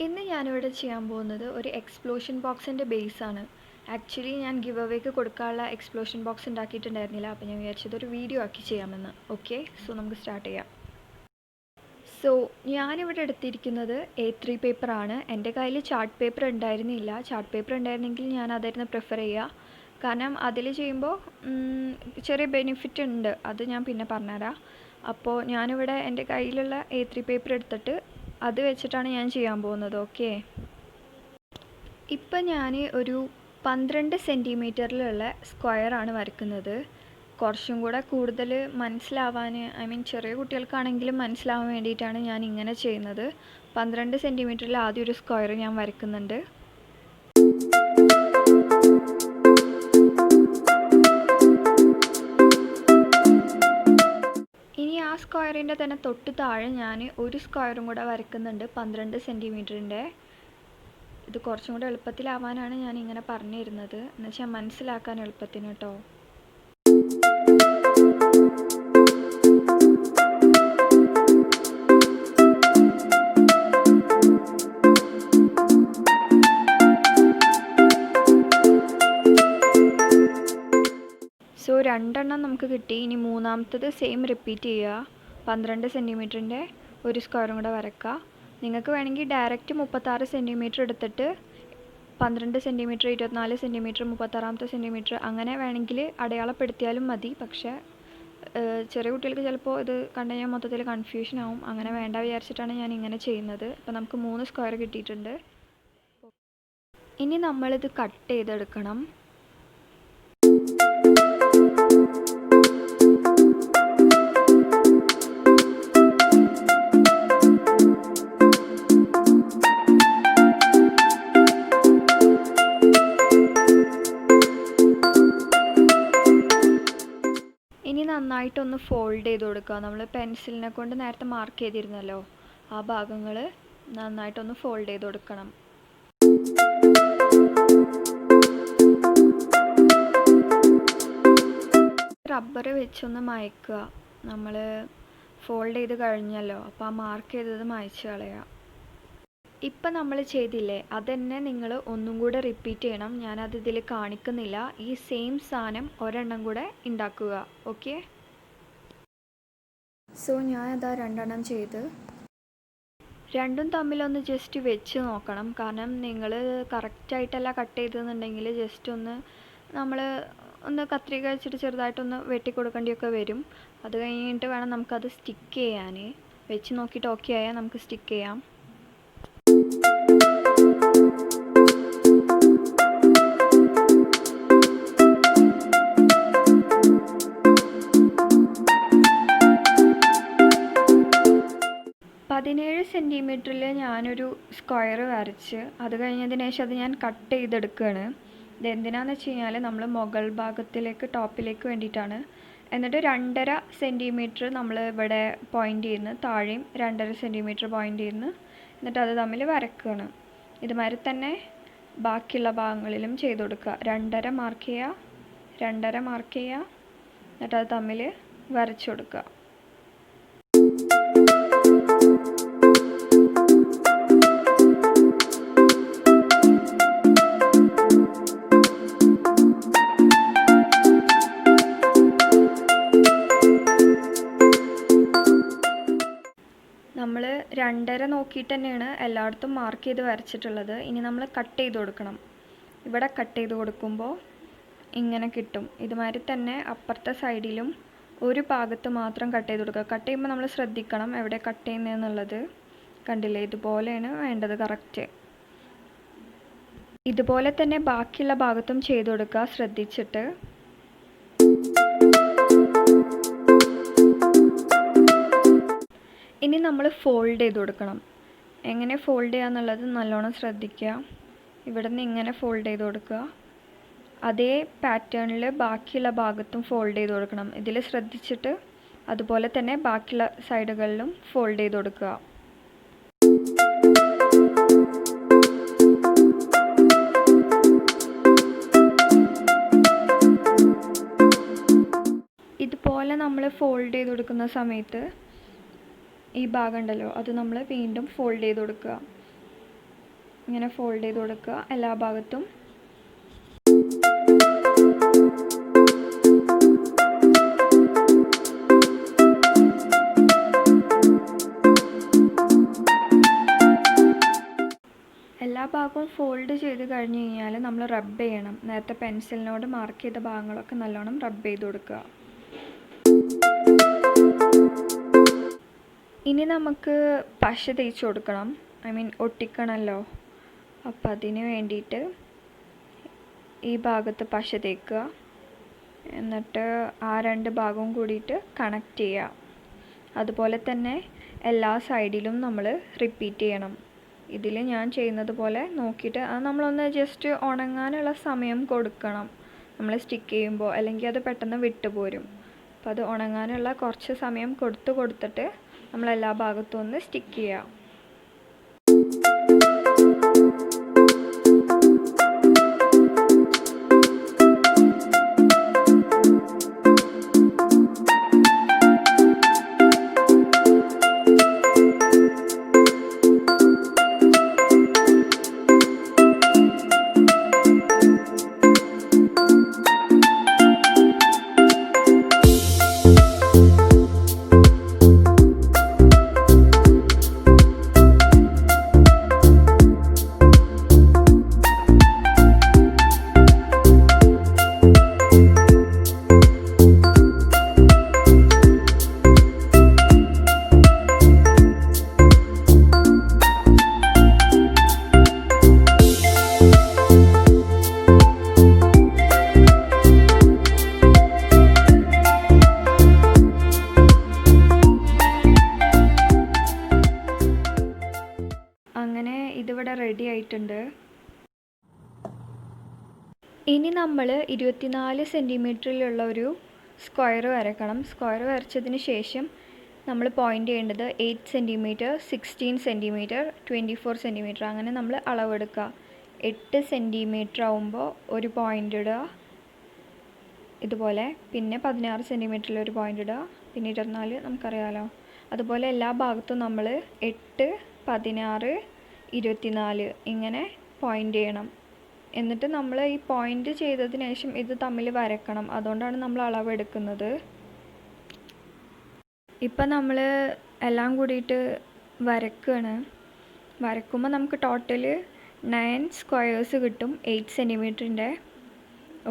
ഇന്ന് ഞാനിവിടെ ചെയ്യാൻ പോകുന്നത് ഒരു എക്സ്പ്ലോഷൻ ബോക്സിൻ്റെ ബേസാണ്. ആക്ച്വലി ഞാൻ ഗിവ് അവേക്ക് കൊടുക്കാനുള്ള എക്സ്പ്ലോഷൻ ബോക്സ് ഉണ്ടാക്കിയിട്ടുണ്ടായിരുന്നില്ല. അപ്പോൾ ഞാൻ വിചാരിച്ചത് ഒരു വീഡിയോ ആക്കി ചെയ്യാമെന്ന്. ഓക്കെ, സോ നമുക്ക് സ്റ്റാർട്ട് ചെയ്യാം. സോ ഞാനിവിടെ എടുത്തിരിക്കുന്നത് A3 പേപ്പറാണ്. എൻ്റെ കയ്യിൽ ചാർട്ട് പേപ്പർ ഉണ്ടായിരുന്നില്ല. ചാർട്ട് പേപ്പർ ഉണ്ടായിരുന്നെങ്കിൽ ഞാൻ അതായിരുന്നു പ്രിഫർ ചെയ്യുക. കാരണം അതിൽ ചെയ്യുമ്പോൾ ചെറിയ ബെനിഫിറ്റ് ഉണ്ട്, അത് ഞാൻ പിന്നെ പറഞ്ഞുതരാം. അപ്പോൾ ഞാനിവിടെ എൻ്റെ കയ്യിലുള്ള A3 പേപ്പർ എടുത്തിട്ട് അത് വെച്ചിട്ടാണ് ഞാൻ ചെയ്യാൻ പോകുന്നത്. ഓക്കെ, ഇപ്പം ഞാൻ ഒരു 12 സെൻറ്റിമീറ്ററിലുള്ള സ്ക്വയറാണ് വരയ്ക്കുന്നത്. കുറച്ചും കൂടെ കൂടുതൽ മനസ്സിലാവാൻ, ചെറിയ കുട്ടികൾക്കാണെങ്കിലും മനസ്സിലാവാൻ വേണ്ടിയിട്ടാണ് ഞാൻ ഇങ്ങനെ ചെയ്യുന്നത്. 12 സെൻറ്റിമീറ്ററിൽ ആദ്യം ഒരു സ്ക്വയർ ഞാൻ വരയ്ക്കുന്നുണ്ട്. ഇനി ആ സ്ക്വയറിൻ്റെ തന്നെ തൊട്ട് താഴെ ഞാൻ ഒരു സ്ക്വയറും കൂടെ വരയ്ക്കുന്നുണ്ട് 12 സെൻറ്റിമീറ്ററിൻ്റെ. ഇത് കുറച്ചും കൂടെ എളുപ്പത്തിലാവാനാണ് ഞാൻ ഇങ്ങനെ പറഞ്ഞു തരുന്നത്, എന്നുവെച്ചാൽ മനസ്സിലാക്കാൻ എളുപ്പത്തിന് കേട്ടോ. സോ 2 എണ്ണം നമുക്ക് കിട്ടി. ഇനി മൂന്നാമത്തത് സെയിം റിപ്പീറ്റ് ചെയ്യുക. 12 സെൻറ്റിമീറ്ററിൻ്റെ ഒരു സ്ക്വയറും കൂടെ വരയ്ക്കുക. നിങ്ങൾക്ക് വേണമെങ്കിൽ ഡയറക്റ്റ് 36 സെൻറ്റിമീറ്റർ എടുത്തിട്ട് 12 സെൻറ്റിമീറ്റർ, 24 സെൻറ്റിമീറ്റർ, 36 സെൻറ്റിമീറ്റർ അങ്ങനെ വേണമെങ്കിൽ അടയാളപ്പെടുത്തിയാലും മതി. പക്ഷേ ചെറിയ കുട്ടികൾക്ക് ചിലപ്പോൾ ഇത് കണ്ടു കഴിഞ്ഞാൽ മൊത്തത്തിൽ കൺഫ്യൂഷൻ ആവും. അങ്ങനെ വേണ്ട വിചാരിച്ചിട്ടാണ് ഞാൻ ഇങ്ങനെ ചെയ്യുന്നത്. അപ്പോൾ നമുക്ക് 3 സ്ക്വയർ കിട്ടിയിട്ടുണ്ട്. ഇനി നമ്മളിത് കട്ട് ചെയ്തെടുക്കണം. ഇനി നന്നായിട്ടൊന്ന് ഫോൾഡ് ചെയ്ത് കൊടുക്കുക. നമ്മൾ പെൻസിലിനെ കൊണ്ട് നേരത്തെ മാർക്ക് ചെയ്തിരുന്നല്ലോ, ആ ഭാഗങ്ങൾ നന്നായിട്ടൊന്ന് ഫോൾഡ് ചെയ്ത് കൊടുക്കണം. റബ്ബർ വെച്ചൊന്ന് മായ്ക്കുക. നമ്മൾ ഫോൾഡ് ചെയ്ത് കഴിഞ്ഞല്ലോ, അപ്പോൾ ആ മാർക്ക് ചെയ്തത് മായ്ച്ച് കളയുക. ഇപ്പം നമ്മൾ ചെയ്തില്ലേ, അതന്നെ നിങ്ങൾ ഒന്നും കൂടെ റിപ്പീറ്റ് ചെയ്യണം. ഞാനത് ഇതിൽ കാണിക്കുന്നില്ല. ഈ സെയിം സാധനം ഒരെണ്ണം കൂടെ ഉണ്ടാക്കുക. ഓക്കെ, സോ ഞാൻ അതാ 2 എണ്ണം ചെയ്ത്. രണ്ടും തമ്മിലൊന്ന് ജസ്റ്റ് വെച്ച് നോക്കണം. കാരണം നിങ്ങൾ കറക്റ്റായിട്ടല്ല കട്ട് ചെയ്തെന്നുണ്ടെങ്കിൽ ജസ്റ്റ് ഒന്ന് കത്രിക വെച്ചിട്ട് ചെറുതായിട്ടൊന്ന് വെട്ടിക്കൊടുക്കേണ്ടിയൊക്കെ വരും. അത് കഴിഞ്ഞിട്ട് വേണം നമുക്കത് സ്റ്റിക്ക് ചെയ്യാൻ. വെച്ച് നോക്കിയിട്ട് ഓക്കെ ആയാൽ നമുക്ക് സ്റ്റിക്ക് ചെയ്യാം. പതിനേഴ് സെൻറ്റിമീറ്ററിൽ ഞാനൊരു സ്ക്വയർ വരച്ച് അത് കഴിഞ്ഞതിന് ശേഷം അത് ഞാൻ കട്ട് ചെയ്തെടുക്കുകയാണ്. ഇതെന്തിനാണെന്ന് വെച്ച് കഴിഞ്ഞാൽ നമ്മൾ മുകൾ ഭാഗത്തിലേക്ക് ടോപ്പിലേക്ക് വേണ്ടിയിട്ടാണ്. എന്നിട്ട് 2.5 സെൻറ്റിമീറ്റർ നമ്മൾ ഇവിടെ പോയിൻ്റ് ചെയ്യുന്നു, താഴെയും 2.5 സെൻറ്റിമീറ്റർ പോയിൻ്റ് ചെയ്യുന്നു. എന്നിട്ട് അത് തമ്മിൽ വരക്കുകയാണ്. ഇതുമാതിരി തന്നെ ബാക്കിയുള്ള ഭാഗങ്ങളിലും ചെയ്ത് കൊടുക്കുക. 2.5 മാർക്ക് ചെയ്യുക, 2.5 മാർക്ക് ചെയ്യുക, എന്നിട്ട് അത് തമ്മിൽ വരച്ചു കൊടുക്കുക. നമ്മൾ 2.5 നോക്കിയിട്ട് തന്നെയാണ് എല്ലായിടത്തും മാർക്ക് ചെയ്ത് വരച്ചിട്ടുള്ളത്. ഇനി നമ്മൾ കട്ട് ചെയ്ത് കൊടുക്കണം. ഇവിടെ കട്ട് ചെയ്ത് കൊടുക്കുമ്പോൾ ഇങ്ങനെ കിട്ടും. ഇതുമാതിരി തന്നെ അപ്പുറത്തെ സൈഡിലും ഒരു ഭാഗത്ത് മാത്രം കട്ട് ചെയ്ത് കൊടുക്കുക. കട്ട് ചെയ്യുമ്പോൾ നമ്മൾ ശ്രദ്ധിക്കണം എവിടെ കട്ട് ചെയ്യുന്നതെന്നുള്ളത്. കണ്ടില്ലേ, ഇതുപോലെയാണ് വേണ്ടത് കറക്റ്റ്. ഇതുപോലെ തന്നെ ബാക്കിയുള്ള ഭാഗത്തും ചെയ്ത് കൊടുക്കുക ശ്രദ്ധിച്ചിട്ട്. ഇനി നമ്മൾ ഫോൾഡ് ചെയ്ത് കൊടുക്കണം. എങ്ങനെ ഫോൾഡ് ചെയ്യുക എന്നുള്ളത് നല്ലോണം ശ്രദ്ധിക്കുക. ഇവിടെ നിന്ന് ഇങ്ങനെ ഫോൾഡ് ചെയ്ത് കൊടുക്കുക. അതേ പാറ്റേണിൽ ബാക്കിയുള്ള ഭാഗത്തും ഫോൾഡ് ചെയ്ത് കൊടുക്കണം. ഇതിൽ ശ്രദ്ധിച്ചിട്ട് അതുപോലെ തന്നെ ബാക്കിയുള്ള സൈഡുകളിലും ഫോൾഡ് ചെയ്ത് കൊടുക്കുക. ഇതുപോലെ നമ്മൾ ഫോൾഡ് ചെയ്ത് കൊടുക്കുന്ന സമയത്ത് ഈ ഭാഗം ഉണ്ടല്ലോ, അത് നമ്മൾ വീണ്ടും ഫോൾഡ് ചെയ്ത് കൊടുക്കുക. ഇങ്ങനെ ഫോൾഡ് ചെയ്ത് കൊടുക്കുക എല്ലാ ഭാഗത്തും. എല്ലാ ഭാഗവും ഫോൾഡ് ചെയ്ത് കഴിഞ്ഞ് കഴിഞ്ഞാൽ നമ്മൾ റബ്ബ് ചെയ്യണം. നേരത്തെ പെൻസിലിനോട് മാർക്ക് ചെയ്ത ഭാഗങ്ങളൊക്കെ നല്ലോണം റബ്ബ് ചെയ്ത് കൊടുക്കുക. ഇനി നമുക്ക് പശ തേച്ച് കൊടുക്കണം, ഒട്ടിക്കണമല്ലോ. അപ്പം അതിന് വേണ്ടിയിട്ട് ഈ ഭാഗത്ത് പശ തേക്കുക, എന്നിട്ട് ആ 2 ഭാഗവും കൂടിയിട്ട് കണക്റ്റ് ചെയ്യുക. അതുപോലെ തന്നെ എല്ലാ സൈഡിലും നമ്മൾ റിപ്പീറ്റ് ചെയ്യണം. ഇതിൽ ഞാൻ ചെയ്യുന്നത് പോലെ നോക്കിയിട്ട് അത് നമ്മളൊന്ന് ജസ്റ്റ് ഉണങ്ങാനുള്ള സമയം കൊടുക്കണം നമ്മൾ സ്റ്റിക്ക് ചെയ്യുമ്പോൾ, അല്ലെങ്കിൽ അത് പെട്ടെന്ന് വിട്ടുപോരും. അപ്പോൾ അത് ഉണങ്ങാനുള്ള കുറച്ച് സമയം കൊടുത്തിട്ട് നമ്മൾ എല്ലാ ഭാഗത്തും ഒന്ന് സ്റ്റിക്ക് ചെയ്യുക. അങ്ങനെ ഇതിവിടെ റെഡി ആയിട്ടുണ്ട്. ഇനി നമ്മൾ 24 സെൻറ്റിമീറ്ററിലുള്ള ഒരു സ്ക്വയർ വരക്കണം. സ്ക്വയർ വരച്ചതിന് ശേഷം നമ്മൾ പോയിൻ്റ് ചെയ്യേണ്ടത് 8 സെൻറ്റിമീറ്റർ, 16 സെൻറ്റിമീറ്റർ, 24 സെൻറ്റിമീറ്റർ, അങ്ങനെ നമ്മൾ അളവെടുക്കുക. 8 സെൻറ്റിമീറ്റർ ആവുമ്പോൾ ഒരു പോയിൻ്റ് ഇടുക ഇതുപോലെ, പിന്നെ 16 സെൻറ്റിമീറ്ററിൽ ഒരു പോയിൻ്റ് ഇടുക, പിന്നെ 24 നമുക്കറിയാമല്ലോ. അതുപോലെ എല്ലാ ഭാഗത്തും നമ്മൾ 8, 16, 24 ഇങ്ങനെ പോയിൻ്റ് ചെയ്യണം. എന്നിട്ട് നമ്മൾ ഈ പോയിൻ്റ് ചെയ്തതിന് ശേഷം ഇത് തമ്മിൽ വരക്കണം. അതുകൊണ്ടാണ് നമ്മൾ അളവെടുക്കുന്നത്. ഇപ്പം നമ്മൾ എല്ലാം കൂടിയിട്ട് വരക്കുകയാണ്. വരക്കുമ്പോൾ നമുക്ക് ടോട്ടൽ 9 സ്ക്വയേഴ്സ് കിട്ടും 8 സെൻറ്റിമീറ്ററിൻ്റെ.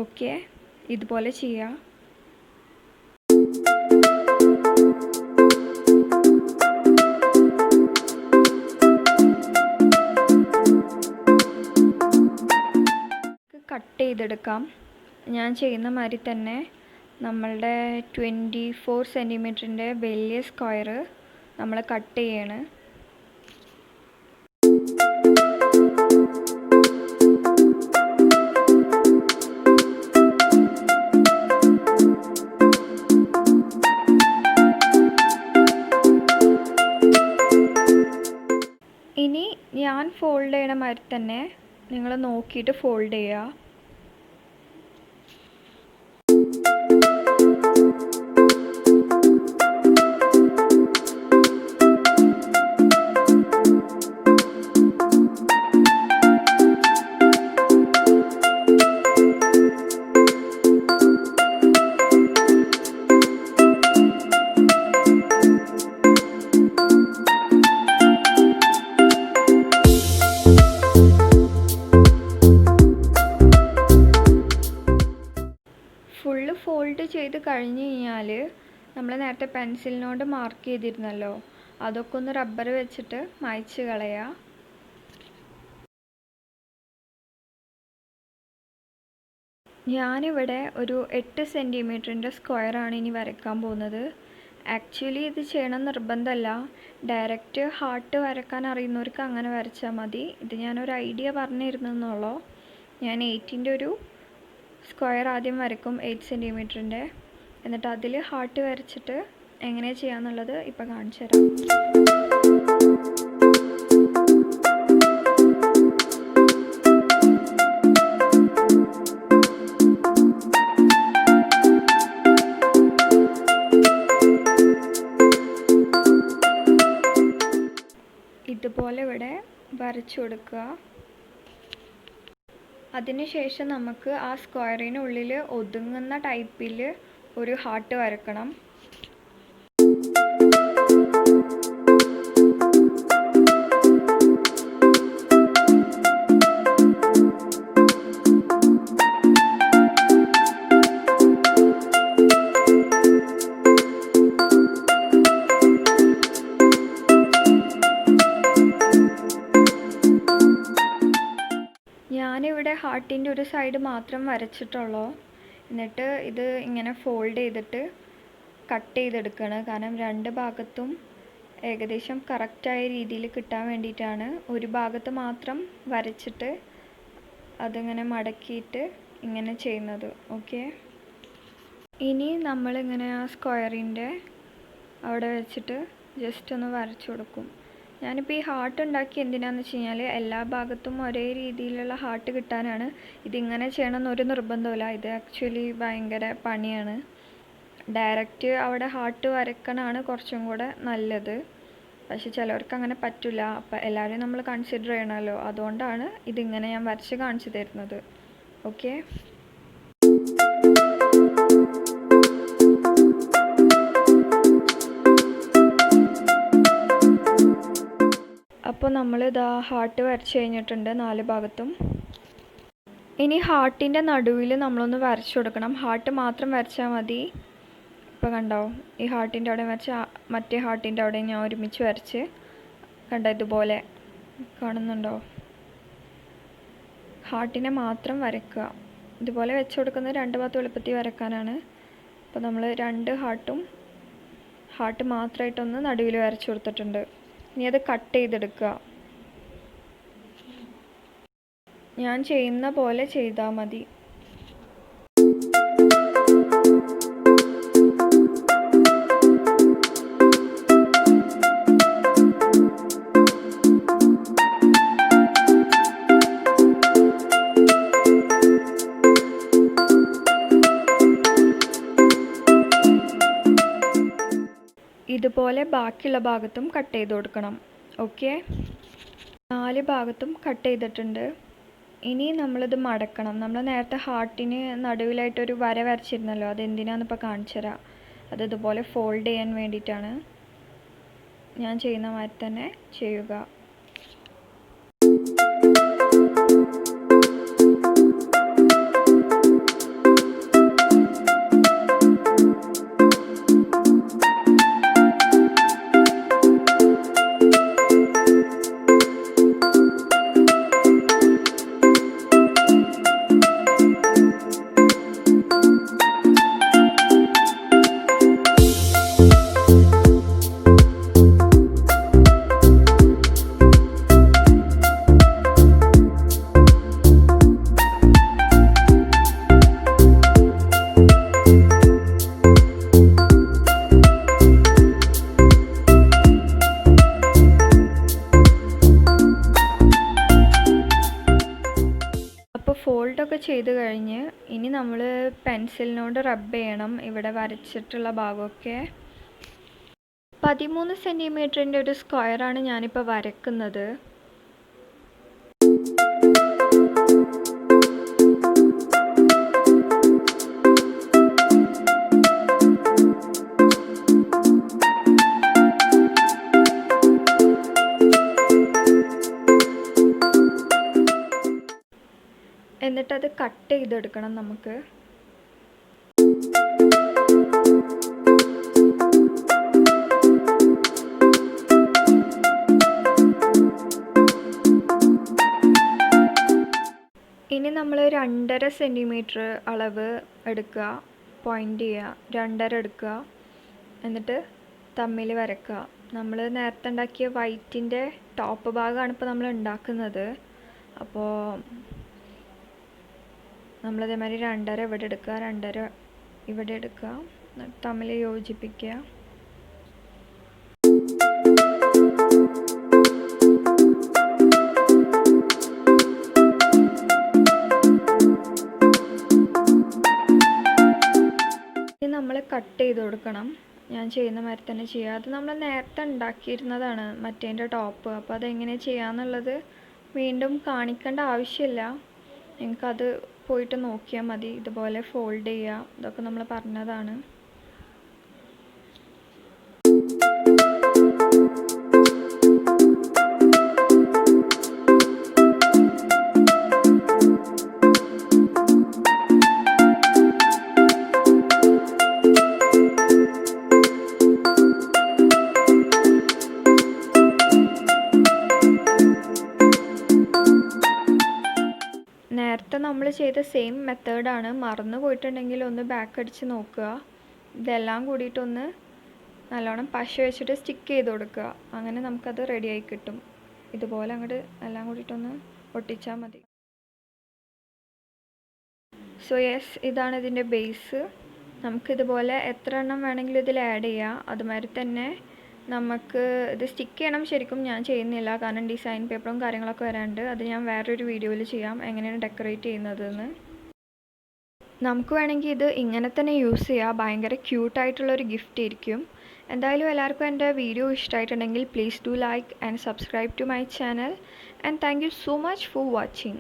ഓക്കെ, ഇതുപോലെ ചെയ്യുക. കട്ട് ചെയ്തെടുക്കാം. ഞാൻ ചെയ്യുന്ന മാതിരി തന്നെ നമ്മളുടെ 24 സെൻറ്റിമീറ്ററിൻ്റെ വലിയ സ്ക്വയർ നമ്മൾ കട്ട് ചെയ്യാണ്. ഇനി ഞാൻ ഫോൾഡ് ചെയ്യണ മാതിരി തന്നെ നിങ്ങൾ നോക്കിയിട്ട് ഫോൾഡ് ചെയ്യുക. ഫുള്ള് ഫോൾഡ് ചെയ്ത് കഴിഞ്ഞ് കഴിഞ്ഞാൽ നമ്മൾ നേരത്തെ പെൻസിലിനോട് മാർക്ക് ചെയ്തിരുന്നല്ലോ, അതൊക്കെ ഒന്ന് റബ്ബർ വെച്ചിട്ട് മായ്ച്ച് കളയുക. ഞാനിവിടെ ഒരു 8 സെൻറ്റിമീറ്ററിൻ്റെ സ്ക്വയറാണ് ഇനി വരയ്ക്കാൻ പോകുന്നത്. ആക്ച്വലി ഇത് ചെയ്യണം നിർബന്ധമല്ല, ഡയറക്റ്റ് ഹാർട്ട് വരയ്ക്കാൻ അറിയുന്നവർക്ക് അങ്ങനെ വരച്ചാൽ മതി. ഇത് ഞാനൊരു ഐഡിയ പറഞ്ഞിരുന്നെന്നുള്ളൂ. ഞാൻ 8ൻ്റെ ഒരു സ്ക്വയർ ആദ്യം വരയ്ക്കും, 8 സെൻറ്റിമീറ്ററിൻ്റെ. എന്നിട്ട് അതിൽ ഹാർട്ട് വരച്ചിട്ട് എങ്ങനെ ചെയ്യാമെന്നുള്ളത് ഇപ്പോൾ കാണിച്ചു തരാം. ഇതുപോലെ ഇവിടെ വരച്ചു കൊടുക്കുക. അതിനുശേഷം നമുക്ക് ആ സ്ക്വയറിനുള്ളിൽ ഒതുങ്ങുന്ന ടൈപ്പിൽ ഒരു ഹാർട്ട് വരക്കണം. ഞാനിവിടെ ഹാർട്ടിൻ്റെ ഒരു സൈഡ് മാത്രം വരച്ചിട്ടുള്ളൂ. എന്നിട്ട് ഇത് ഇങ്ങനെ ഫോൾഡ് ചെയ്തിട്ട് കട്ട് ചെയ്തെടുക്കണം. കാരണം രണ്ട് ഭാഗത്തും ഏകദേശം കറക്റ്റായ രീതിയിൽ കിട്ടാൻ വേണ്ടിയിട്ടാണ്. ഒരു ഭാഗത്ത് മാത്രം വരച്ചിട്ട് അതിങ്ങനെ മടക്കിയിട്ട് ഇങ്ങനെ ചെയ്യുന്നത്. ഓക്കെ, ഇനി നമ്മളിങ്ങനെ ആ സ്ക്വയറിൻ്റെ അവിടെ വെച്ചിട്ട് ജസ്റ്റ് ഒന്ന് വരച്ചു കൊടുക്കും. ഞാനിപ്പോൾ ഈ ഹാർട്ട് ഉണ്ടാക്കി എന്തിനാണെന്ന് വെച്ച് കഴിഞ്ഞാൽ എല്ലാ ഭാഗത്തും ഒരേ രീതിയിലുള്ള ഹാർട്ട് കിട്ടാനാണ്. ഇതിങ്ങനെ ചെയ്യണമെന്നൊരു നിർബന്ധമില്ല. ഇത് ആക്ച്വലി ഭയങ്കര പണിയാണ്. ഡയറക്റ്റ് അവിടെ ഹാർട്ട് വരക്കണതാണ് കുറച്ചും കൂടെ നല്ലത്. പക്ഷെ ചിലവർക്ക് അങ്ങനെ പറ്റില്ല. അപ്പം എല്ലാവരെയും നമ്മൾ കൺസിഡർ ചെയ്യണമല്ലോ. അതുകൊണ്ടാണ് ഇതിങ്ങനെ ഞാൻ വരച്ച് കാണിച്ചു തരുന്നത്. ഓക്കെ, അപ്പോൾ നമ്മളിതാ ഹാർട്ട് വരച്ച് കഴിഞ്ഞിട്ടുണ്ട് 4 ഭാഗത്തും. ഇനി ഹാർട്ടിൻ്റെ നടുവിൽ നമ്മളൊന്ന് വരച്ചു കൊടുക്കണം. ഹാർട്ട് മാത്രം വരച്ചാൽ മതി. ഇപ്പോൾ കണ്ടോ, ഈ ഹാർട്ടിൻ്റെ അവിടെ വരച്ച് മറ്റേ ഹാർട്ടിൻ്റെ അവിടെ ഞാൻ ഒരുമിച്ച് വരച്ച് കണ്ടോ, ഇതുപോലെ കാണുന്നുണ്ടോ? ഹാർട്ടിനെ മാത്രം വരയ്ക്കുക. ഇതുപോലെ വെച്ച് കൊടുക്കുന്നത് 2 ഭാഗത്ത് എളുപ്പത്തിൽ വരക്കാനാണ്. അപ്പോൾ നമ്മൾ 2 ഹാർട്ട് മാത്രമായിട്ടൊന്ന് നടുവിൽ വരച്ചു കൊടുത്തിട്ടുണ്ട്. ഇനി അത് കട്ട് ചെയ്തെടുക്കുക. ഞാൻ ചെയ്യുന്ന പോലെ ചെയ്താൽ മതി. ഇതുപോലെ ബാക്കിയുള്ള ഭാഗത്തും കട്ട് ചെയ്ത് കൊടുക്കണം. ഓക്കെ, 4 ഭാഗത്തും കട്ട് ചെയ്തിട്ടുണ്ട്. ഇനി നമ്മളിത് മടക്കണം. നമ്മൾ നേരത്തെ ഹാർട്ടിന് നടുവിലായിട്ടൊരു വര വരച്ചിരുന്നല്ലോ, അതെന്തിനാണെന്ന് ഇപ്പോൾ കാണിച്ചു തരാം. അത് ഇതുപോലെ ഫോൾഡ് ചെയ്യാൻ വേണ്ടിയിട്ടാണ്. ഞാൻ ചെയ്യുന്ന മാതിരി തന്നെ ചെയ്യുക. ഫോൾഡൊക്കെ ചെയ്ത് കഴിഞ്ഞ് ഇനി നമ്മൾ പെൻസിലിനോട് റബ്ബ് ചെയ്യണം ഇവിടെ വരച്ചിട്ടുള്ള ഭാഗമൊക്കെ. 13 സെൻറ്റിമീറ്ററിൻ്റെ ഒരു സ്ക്വയറാണ് ഞാനിപ്പോൾ വരക്കുന്നത്. എന്നിട്ടത് കട്ട് ചെയ്തെടുക്കണം നമുക്ക്. ഇനി നമ്മൾ 2.5 സെൻറ്റിമീറ്റർ അളവ് എടുക്കുക, പോയിൻ്റ് ചെയ്യുക, 2.5 എടുക്കുക, എന്നിട്ട് തമ്മിൽ വരക്കുക. നമ്മൾ നേരത്തെ ഉണ്ടാക്കിയ വൈറ്റിൻ്റെ ടോപ്പ് ഭാഗമാണ് ഇപ്പോൾ നമ്മൾ ഉണ്ടാക്കുന്നത്. അപ്പോൾ നമ്മളിതേമാതിരി 2.5 ഇവിടെ എടുക്കുക, 2.5 ഇവിടെ എടുക്കുക, തമ്മിൽ യോജിപ്പിക്കുക. ഇനി നമ്മൾ കട്ട് ചെയ്ത് കൊടുക്കണം. ഞാൻ ചെയ്യുന്ന മാതിരി തന്നെ ചെയ്യുക. അത് നമ്മൾ നേരത്തെ ഉണ്ടാക്കിയിരുന്നതാണ് മറ്റേൻ്റെ ടോപ്പ്. അപ്പോൾ അതെങ്ങനെ ചെയ്യാന്നുള്ളത് വീണ്ടും കാണിക്കേണ്ട ആവശ്യമില്ല. നിങ്ങൾക്കത് പോയിട്ട് നോക്കിയാൽ മതി. ഇതുപോലെ ഫോൾഡ് ചെയ്യുക, ഇതൊക്കെ നമ്മൾ പറഞ്ഞതാണ്. നേരത്തെ നമ്മൾ ചെയ്ത സെയിം മെത്തേഡാണ്. മറന്നു പോയിട്ടുണ്ടെങ്കിൽ ഒന്ന് ബാക്ക് അടിച്ച് നോക്കുക. ഇതെല്ലാം കൂടിയിട്ടൊന്ന് നല്ലോണം പശ വെച്ചിട്ട് സ്റ്റിക്ക് ചെയ്ത് കൊടുക്കുക. അങ്ങനെ നമുക്കത് റെഡിയായി കിട്ടും. ഇതുപോലെ അങ്ങോട്ട് എല്ലാം കൂടിയിട്ടൊന്ന് ഒട്ടിച്ചാൽ മതി. സോ യെസ്, ഇതാണ് ഇതിൻ്റെ ബേസ്. നമുക്കിതുപോലെ എത്ര എണ്ണം വേണമെങ്കിലും ഇതിൽ ആഡ് ചെയ്യാം. അതുമാതിരി തന്നെ നമുക്ക് ഇത് സ്റ്റിക്ക് ചെയ്യണം. ശരിക്കും ഞാൻ ചെയ്യുന്നില്ല, കാരണം ഡിസൈൻ പേപ്പറും കാര്യങ്ങളൊക്കെ വരാനുണ്ട്. അത് ഞാൻ വേറൊരു വീഡിയോയിൽ ചെയ്യാം, എങ്ങനെയാണ് ഡെക്കറേറ്റ് ചെയ്യുന്നതെന്ന്. നമുക്ക് വേണമെങ്കിൽ ഇത് ഇങ്ങനെ തന്നെ യൂസ് ചെയ്യാം. ഭയങ്കര ക്യൂട്ടായിട്ടുള്ളൊരു ഗിഫ്റ്റ് ആയിരിക്കും. എന്തായാലും എല്ലാവർക്കും എൻ്റെ വീഡിയോ ഇഷ്ടമായിട്ടുണ്ടെങ്കിൽ please do like and subscribe to my channel, and thank you so much for watching.